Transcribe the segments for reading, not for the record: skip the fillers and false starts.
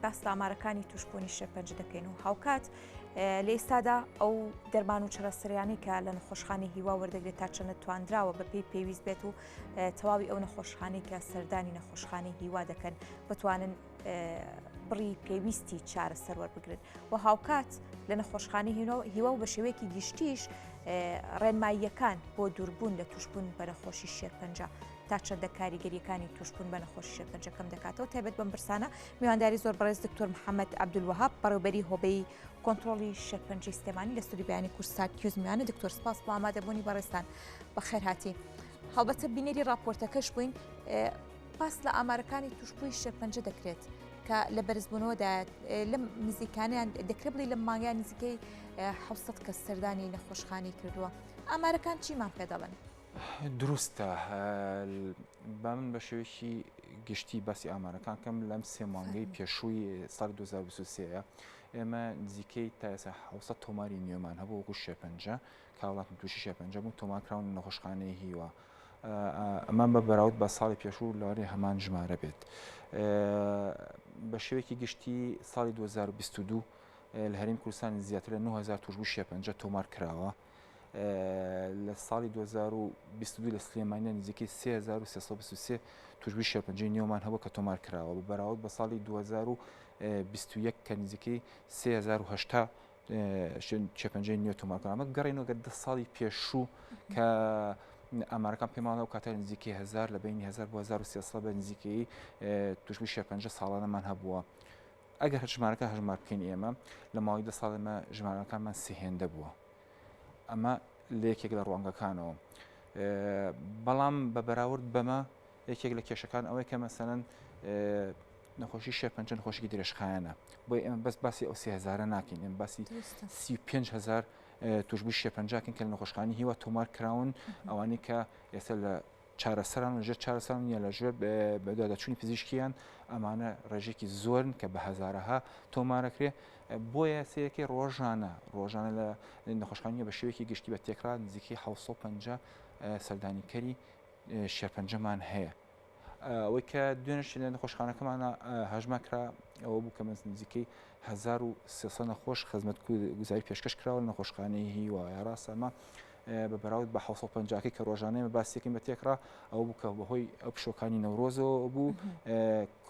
باس لە ئامارەکانی توشبوونی شێرپەنجە دەکەین و هاوکات لە ئێستادا ئەو دەرمان و چرەسەریانی کە لە نەخۆشخانەی هیوا وەردەگرێت تا چەندە توانراوە بەپێی پێویست بێت و تەواوی ئەو نەخۆشخانەی کە سەردانی نەخۆشخانەی هیوا دەکەن بتوانن بڕی پێویستی چارەسەر وەربگرن و هاوکات لە نەخۆشخانەی هیوا و بە شێوەیەکی گشتیش ڕێنماییەکان بۆ دووربوون لە توشبوون بە نەخۆشی شێرپەنجە تا چەندە کاریگەریەکانی توشبوون بە نەخۆشی شێرپەنجە کەم دەکاتەوە تایبەت بەم برسانە میوانداری زۆر بەڕێز دکتۆر محەممەد عەبدولوەهاب بەڕێوەبەری هۆبەی کۆنتڕۆڵی شێرپەنجەی سلێمانی لە ستوودیۆی بەیانی کورسات کیوزمیانە دکتۆر سپاس بۆ ئامادەبوونی بەڕێستان بەخێر هاتی هەڵبەتە بینێری راپۆرتەکەش بووین باس لە ئامارەکانی توشبووی شێرپەنجە دەکرێت کە لە بەرزبوونەوەدا لەم نزیکانیان دەکرێت بڵی لە مانگیان نزیکەی 700 کەس سەردانی نەخۆشخانەی کردووە ئامارەکان چیمان پێ دەڵێن؟ دروستە با من بە شێوەیەکی گشتی باسی ئامارەکان کەم لەم سێ مانگەی پێشووی ساڵی 2023 ئێمە نزیکەی تا ئێستا 700 تۆماری نیێمان هەبوو وەکو شێرپەنجە کە وڵاتم تووشی شێرپەنجە بوو تۆمارکراون نەخۆشخانەی هیوا ئەمان بە بەراورد بە ساڵی پێشوو لەوارەی هەمان ژمارە بێت بە شێوەیەکی گشتی ساڵی 2022 لە هەرێمی کوردستان زیاتر لە 9000 توشبوو شێرپەنجە تۆمار کراوە لە ساڵی 2022 لە سلێمانیە نزیکەی 3323 توشبووی شێرپەنجەی نیۆمان هەبوو کە تۆمار کراوە بە بەراورد بە ساڵی 2021 کە نزیکەی 3080 شێرپەنجەی نیۆ تۆمار کراوە ئەمە گەڕێنەوە دە ساڵی پێشوو کە ئامارەکان پێماڵەوە کاتە نزیکەی 1000 لە بینی 1000 بۆ 1300 بە نزیکەی توشبووی شێرپەنجە ساڵانەمان هەبووە ئەگەر ژمارەکە هەژمار بکەین ئێمە لە ماوەی دە ساڵێمە ژمارەکانمان سێهێندە بووە ئەمە لە یەکێک لە ڕوانگەکانەوە بەڵام بە بەراورد بەمە یەکێک لە کێشەکان ئەوەی کە مەسەلەن نەخۆشی شێرپەنجە نەخۆشیی درێژخایەنە بۆی ئێمە بەس باسی ئەو 3000 ناکەین ئێمە باسی 35000 توشبووی شێرپەنجاکەین کە لە نەخۆشخانەی هیوا تۆمار کراون ئەوانەی کە ئێستا لە چارەسەران لەژێر چارەسەران یا لەژێر بەدادەچوونی پزیشکیان ئەمانە ڕێژێکی زۆرن کە بە هەزارەها تۆمارەکرێ بۆیە سەیەکی ڕۆژانە لە نەخۆشخانەیە بە شێوەیەکی گشتی بە تێکرا نزیکەی 750 سەردانیکەری شێرپەنجەمان هەیە ئەوەی کە دوێنێش لە نەخۆشخانەکەمانە هەژمار کرا ئەوە بوو کە نزیکەی 1300 نەخۆش خزمەتگوزاری پێشکەش کراوە لە نەخۆشخانەی هیوایە ڕاستە ئەمە بە بەراورد بە 750 کە ڕۆژانەیە باسیەکەین بە تێکرا ئەو بوو کە بەهۆی ئەو پشۆکانی نەورۆزەوە بوو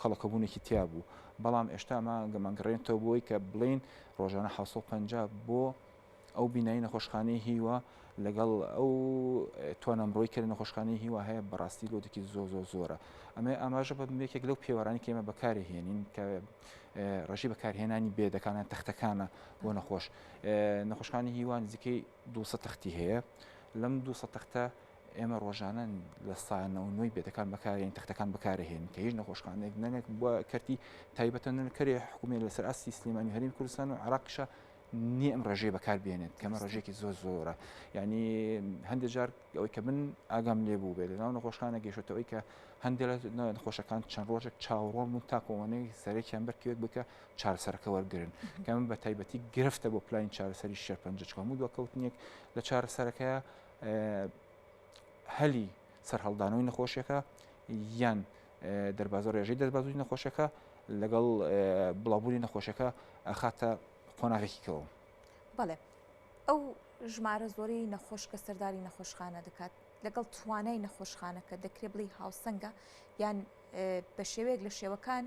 خەڵەکەبوونێکی تیا بوو بەڵام ئێشتا ئەمە گەمانگەڕێنێتەوە بۆی کە بڵین ڕۆژانە 750 بۆ ئەو بینایی نەخۆشخانەی هیوا لەگەڵ ئەو توانەمڕۆی کە لە نەخۆشخانەی هیوا هەیە بەڕاستی لۆدێکی زۆرە ئەمە ئاماژە بە یەکێک لەو پێوەرانی کە ئێمە بەکارهێنین کە ڕێژی بەکارهێنانی بێدەکانە تەختەکانە بۆ نەخۆشخانەی هیوا نزیکەی 200 تەختی هەیە لەم 200 تەختە ئێمە ڕۆژانە لە سانەوەی بێدەکان بەکارێن تەختەکان بەکارهێن کە هیچ نەخۆشخانەیەک نەنێک بووە کەرتی تایبەتە نەکەرێ حکوومەت لەسەر ئاستی سلێمانی هەرێمی کوردستان و عێراقیشە نییە ئەم ڕێژەیە بەکاربێنێت کەمە ڕێژێکی زۆرە یعنی هەندێک جار ئەوەی کە من ئاگام لێ بوو بێت لەناو نەخۆشخانە گەیشتەوەی کە هەندێک نەخۆشەکان چەند ڕۆژێک چاوەڕۆن و تاکۆوانەی سەرێکیان بەرکەوێت بکە چارەسەرەکە وەرگرن کە من بە تایبەتی گرفتە بۆ پلانی چارەسەری شێرپەنجە هەموو دووەکەوتنیەک لە چارەسەرەکە هەلی سەرهەڵدانەوەی نەخۆشیەکە یان دەربازە ڕێژەی دەربازووی نەخۆشەکە لەگەڵ بڵاوبوونی نەخۆشەکە ئەخاتە قۆناغێکیکەوە بەڵێ ئەو ژمارە زۆری نەخۆش کە سەرداری نەخۆشخانە دەکات لەگەڵ توانای نەخۆشخانەکە دەکرێت بڵی هاوسەنگە یان بە شێوەیەک لە شێوەکان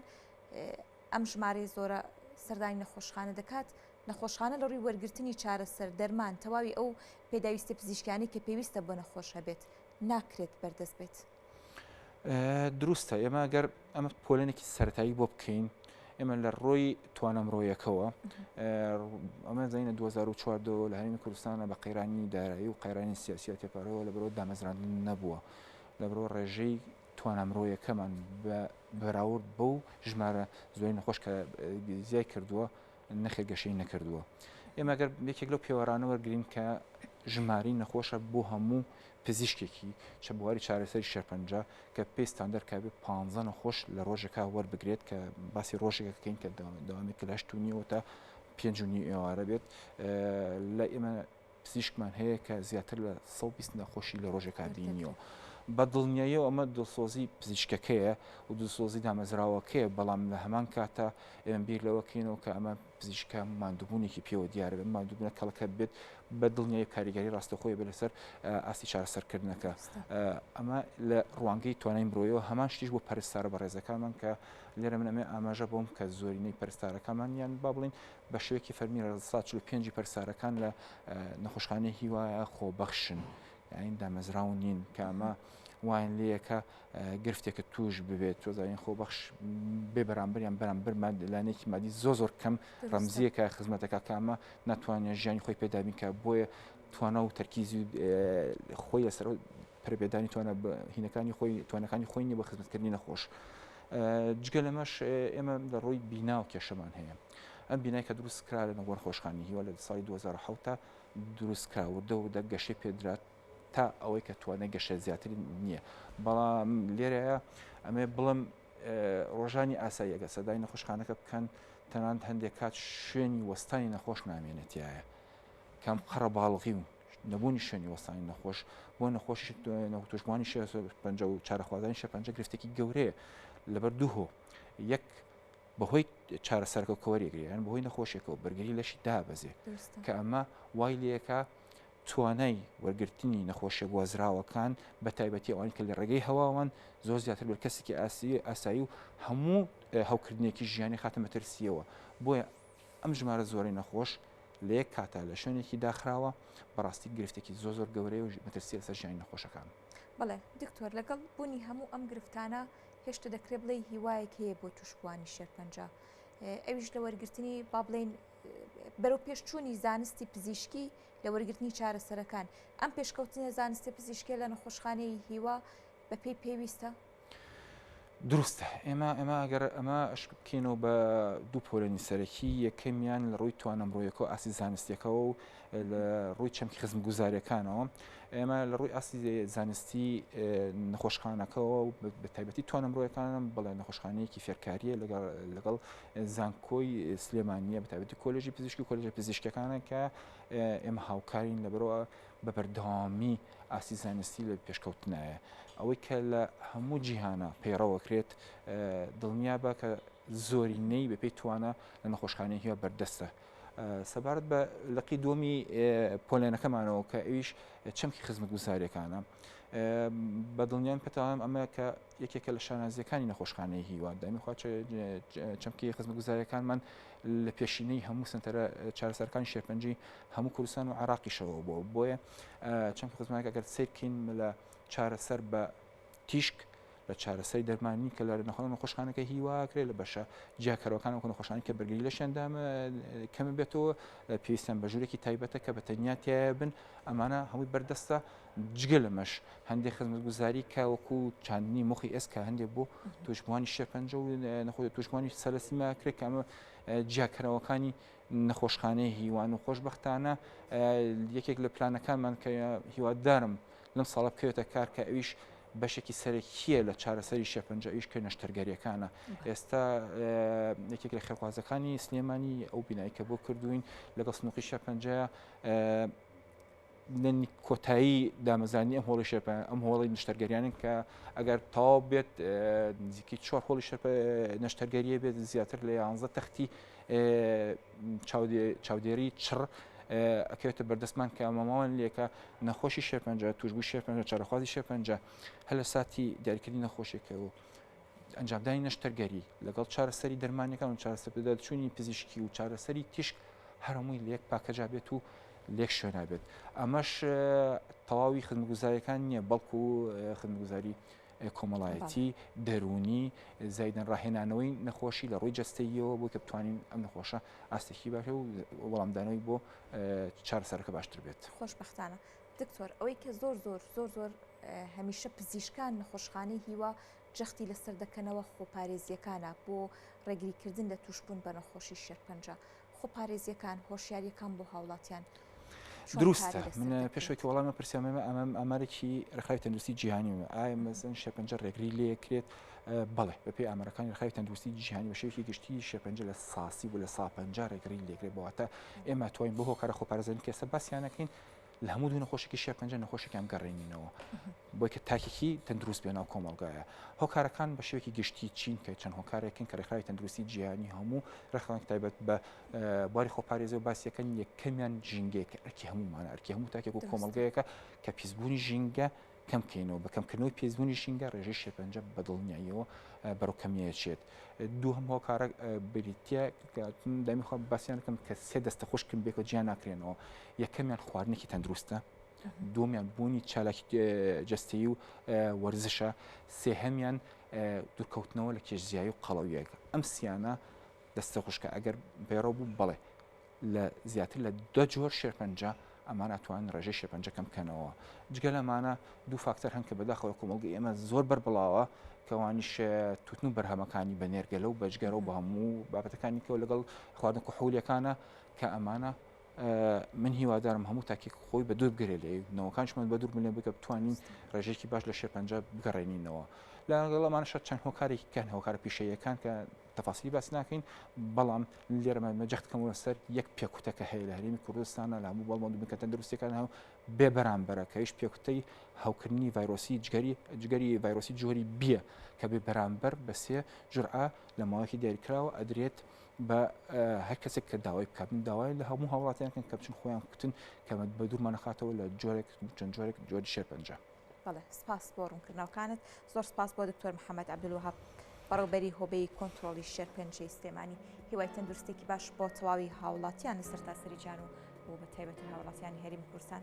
ئەم ژمارەی زۆرە سەردانی نەخۆشخانە دەکات نەخۆشخانە لە ڕووی وەرگرتنی چارەسەر دەرمان تەواوی ئەو پێداویستی پزیشکانی کە پێویستە بۆ نەخۆش هەبێت ناکرێت بەردەست بێت دروستە ئێمە گەر ئەمە پۆلێنێکی سەرەتایی بۆ بکەین ئێمە لە ڕۆی توانەمڕۆیەکەوە ئەمە زینە 2014 لە هەرێمی کوردستانە بە قەیرانی دارایی و قەیرانی سیاسی تێپەڕەوە لە بەرەوە دامەزراندن نەبووە لە بەرەوە ڕێژەی توانەمڕۆیەکەمان بە بەراورد بەو ژمارە زۆری نەخۆش کە زیای کردووە نەخێ گەشەی نەکردووە ئێمە گەر یەکێک لەو پێوەرانە وەرگرین کە ژماری نەخۆشە بۆ هەموو پزیشکێکی چە بواری چارەسەری شێرپەنجە کە پێی ستاندەر کابێ 15 نەخۆش لە ڕۆژێکا وەربگرێت کە باسی ڕۆژێکەکەین کە داوامی لە 8 تا 5 ئێوارە بێت لە ئێمە پزیشکمان هەیە کە زیاتر لە 120 نەخۆشی لە ڕۆژێکا دینیەوە بە دڵنیاییەوە ئەمە دڵسۆزی پزیشکەکەیە و دڵسۆزی دامەزراوەکەیە بەڵام لە هەمان کاتە ئێمە بیر لەوەکەینەوە کە ئەمە پزیشکە ماندووبوونێکی پێوە دیارە بێت ماندووبوونە کەڵەکە بێت بە دڵنیایی کاریگەری ڕاستەخۆی بە لەسەر ئاسی چارەسەرکردنەکە ئەمە لە ڕوانگەی توانای مرۆیەوە هەمان شتیش بۆ پەرستارە بە ڕێزەکانمان کە لێرە من ئەمێ ئاماژە بۆم کە زۆرینەی پەرستارەکانمانیان با بڵین بە شوەیەکی فەرمی 145 پەرستارەکان لە نەخۆشخانەی هیوایە خۆبەخشن یعنی دامەزراو نین کە ئەمە وایان لەیەکە گرفتێکە توش ببێت تۆزانین خۆبەخش بێ بەرامبەریان بەرامبەر لانێکی مادی زۆر کەم ڕەمزیەکە خزمەتەکە کامە ناتوانێت ژیانی خۆی پێدابین کە بۆیە توانە و تەرکیزی خۆی لەسەر پربێدانی هینەکانی خۆی توانەکانی خۆی نیە بە خزمەتکردنی نەخۆش جگە لەمەش ئێمە لە ڕۆی بینا و کێشەمان هەیە ئەم بینای کە دروست کرا لە نەوەر خۆشخانی هیوا لە ساڵی 2010 دروست کراوردە و دە گەشەی پێدرات تا ئەوەی کە توانای گەشە زیاتری نییە بەڵام لێرەیە ئەمێ بڵم ڕۆژانی ئاسایی ئەگە سەدای نەخۆشخانەکە بکەن تەنان هەندێک کات شوێنی وەستانی نەخۆش نامێنێتیایە کەم قەڕە باڵغی و نەبوونی شوێنی وەستانی نەخۆش بۆ نەخۆشی توشمانی پەنج و چارەخوازانی شەپەنجە گرفتێکی گەورەیە لەبەر دووهۆ یەک بەهۆی چارەسەرکە کۆوەریەگریان بەهۆی نەخۆشیەکەەوە بەرگری لەشی دابەزێ کە ئەمە وای لەکە توانای وەرگرتنی نەخۆشیە گوازراوەکان بە تایبەتی ئەوانی کە لە ڕێگەی هەواوان زۆر زیاتر بە کەسێکی ئاسایی و هەموو هەوکردنێکی ژیانی خاتە مەترسیەوە بۆیە ئەم ژمارە زۆری نەخۆش لە یەک کاتا لە شوێنێکی داخراوە بەڕاستی گرفتێکی زۆر گەورەی و مەترسی لەسەر ژیانی نەخۆشەکان. بەڵێ دکتۆر لەگەڵ بوونی هەموو ئەم گرفتانە هێشتا دەکرێت بڵێ هیوایەک هەیە بۆ توشکوانی شێرپەنجە ئەویش لە وەرگرتنی با بڵێن بەرەو پێشچوونی زانستی پزیشکی لە وەرگرتنی چارەسەرەکان ئەم پێشکەوتنە زانستی پزیشکی لە نەخۆشخانەی هیوا بە پێی پێویستە؟ دروستە ئێمە ئەگەر ئەمە بکەینەوە بە دوو پۆلەنی سەرەکی یەکەمیان لە ڕووی توانەمڕۆیەکە ئاسی زانستیەکەەوە و لە ڕووی چەمکی خزم گوزاریەکانەوە ئێمە لە ڕووی ئاسی زانستی نەخۆشخانەکەەوە و بە تایبەتی توانەمڕۆیەکانم بڵێ نەخۆشخانەیەکی فێرکاریە لەگەڵ زانکۆی سلێمانیە بە تایبەتی کۆلێژی پزیشکی و کۆلێژی پزیشکەکانە کە ئێمە هاوکارین لەبەرەوە بە بەردەوامی ئاسی زانستی لە پێشکەوتنایە ئەوەی کە لە هەموو جیهانە پەیڕەوەکرێت دڵنیا بە کە زۆرینەی بە پێی توانە لە نەخۆشخانەی هیوا بەردەستە سەبارەت بە لەقی دووەمی پۆلێنەکەمانەوە کە ئەویش چەمکی خزمەت گوزاریەکانە بە دڵنیان پێتاوام ئەمە کە یەکێکە لە شانازیەکانی نەخۆشخانەی هیوا دامیخوا چەمکی خزمەت گوزاریەکانمان لە پێشینەی هەموو سنتەرە چارەسەرەکانی شێرپەنجی هەموو کوردستان و عێراقیشەوە بۆیە چەمکی خزمەتەکە ئەگەر سیرکەین لە چارەسەر بە تیشک لە چارەسەری دەرمانی کە لە نەخۆشخانەکە هیواکرێت لە بەشە جیاکەرەوەکان و نەخۆشخانەی کە بەرگری لەشیاندام کەمە بێتەوە پێویستیان بە ژوورێکی تایبەتە کە بە تەنیاتیایە بن ئەمانە هەمووی بەردەستە جگە لەمەش هەندێک خزمەتگوزاری کە وەکو چاندنی مخی ئێسکە هەندێک بۆ توشکوانی شێرپەنجە و نەخۆی توشکوانی سەلەسیماکرێت کە ئەمە جیاکەرەوەکانی نەخۆشخانەی هیوان و خۆشبەختانە یەکێک لە پلانەکانمان کە هیوادارم لەم ساڵە بکەوێتە کار کە ئەویش بەشێکی سەرەکیە لە چارەسەری شێرپەنجە ئەویش کە نەشتەرگەریەکانە ئێستا یەکێک لە خێرخوازەکانی سلێمانی ئەو بینایی کە بۆ کردوین لەگەڵ سنووقی شێرپەنجە کۆتایی دامەزانی ئەم هۆڵی ئەم هۆڵی نیشتەرگەریانن کە ئەگەر تەواو بێت نزیکی 4 هۆڵی نەشتەرگەریە بێت زیاتر لە 11 تەختی چاودێری چڕ ئەکەوێتە بەردەستمان کە ئەمەماوان لێکە نەخۆشی شێرپەنجە توشبووی شێرپەنجە چارەخوازی شێرپەنجە هەر لە ساتی دیاریکردنی نەخۆشیەکە و ئەنجامدانی نەشتەرگەری لەگەڵ چارەسەری دەرمانیەکان و چارەسەرچوونی پزیشکی و چارەسەری تیشک هەرهەمووی لە یەک پاکەجا بێت و لێک شوێنا بێت ئەمەش تەواوی خزمەتگوزاریەکان نییە بەڵکو خزمەتگوزاری کۆمەڵایەتی دەرونی زایدەن ڕاهێنانەوەی نەخۆشی لە ڕووی جەستەییەوە بۆ کە بتوانین ئەم نەخۆشە ئاستێکی باشە و وەڵامدانەوەی بۆ چارەسەرەکە باشتر بێت. خۆشبەختانە دکتۆر ئەوەی کە زۆر هەمیشە پزیشکان نەخۆشخانەی هیوا جەختی لەسەر دەکەنەوە خۆپارێزیەکانە بۆ ڕێگریکردن لە توشبوون بە نەخۆشی شێرپەنجە خۆپارێزیەکان هۆشیاریەکان بۆ هاوڵاتیان دروستە من پێشەوەی وەڵامە پرسیامەمە ئەمارێکی ڕێکخراوی تەندروستی جیهانی ئایا مەزن شێرپەنجە ڕێگری لێکرێت بەڵێ بەپێی ئامارەکانی ڕێکخراوی تەندروستی جیهانی بە شێوەیەکی گشتی شێرپەنجە لە ساسی بوو لە 150 ڕێگری لێکرێت بۆواتە ئێمە توانین بۆ هۆکارە خۆپارێزانی کێسە باسییانەکەین لە هەموو دوو نەخۆشێکی شێرپەنجە نەخۆشێکیان گەڕێنینەوە بۆی کە تاکێکی تەندروست بێنەوە کۆمەڵگایە هۆکارەکان بە شێوەیەکی گشتی چین کە چەند هۆکارێکن کە ڕێکخراوی تەندروستی جیهانی هەموو ڕێکخراوێک تایبەت بە بواری خۆپارێزی و باسیەکەن یەکەمیان ژینگەیەکە ئەرکی هەمومانە ئەرکی هەموو تاکێک و کۆمەڵگەیەکە کە پیسبوونی ژینگە کەمکەینەوە بە کەمکردنەوەی پێزبوونی ژینگە ڕێژەی شێرپەنجە بەدڵنیاییەوە بەڕەو کەمیەچێت دووهەم هۆکارە بریتە دامی خۆ باسییانەکەم کە سێ دەستە خوشکم بێکە جیان ناکرێنەوە یەکەمیان خواردنێکی تەندروستە دومیان بوونی چالاکی جەستەیی و وەرزشە سێهەمیان دوورکەوتنەوە لە کێشزیایی و قەڵەویەکە ئەم سیانە دەستە خوشکە ئەگەر بێڕەو بوو بڵێ لە زیاتر لە 2 جۆر شێرپەنجە ئەمان ئەتوانن ڕێژەی شێرپەنجەکەم بکەنەوە جگە لەمانە دوو فاکتەر هەن کە بەداخەوە کۆمەڵگەی ئێمە زۆر بەربڵاوە کەوانیش توتن و بەرهەمەکانی بە نێرگەلە و بەجگەرە و بە هەموو بابەتەکانی کەەوە لەگەڵ خواردن کحولیەکانە کە ئەمانە من هیوادارم هەموو تاکێک خۆی بە دوور بگرێ لێنەوەکانشمان بە دوور بلێن بکە بتوانین ڕێژێکی باش لە شێرپەنجە بگەڕێنینەوە لەگەڵەمانەشە چەند هۆکارێکی کەن هۆکارە پیشەیەکان کە تەفاسی باس ناکەین بەڵام لێرەمە مەجەختکەمەوە سەر یەک پێکوتەکە هەیە لە هەرێمی کوردستانە لە هەموو بەڵمەند بکە تەندروستیەکان هەم بێ بەرامبەرە کە هیچ پێکوتەی هەوکردنی ڤایرۆسی جگەری ڤایرۆسی جۆری بیە کە بێ بەرامبەر بە سێ جورعە لە ماوەیەکی دیاریکراوە ئەدرێت بە هەر کەسێک کە داوای بکاتن داوای لە هەموو هاوڵاتیانکەن کە بچن خۆیان کوتن کە بە دوورمان نەخاتەوە لە جۆرێک چەند جۆرێک جۆری شێرپەنجە. بەڵێ سپاس بۆ ڕوونکردنەوەکانت زۆر سپاس بۆ دکتۆر محەممەد عەبدولوهاب بەڕێوەبەری هۆبەی کۆنتترۆلی شێرپەنجەی سلێمانی هیوای تەندروستێکی باش بۆ تەواوی هاوڵاتیان لە سەرتاسەری جان و بۆ بە تایبەتی هاوڵاتیانی هەرێمی کوردستان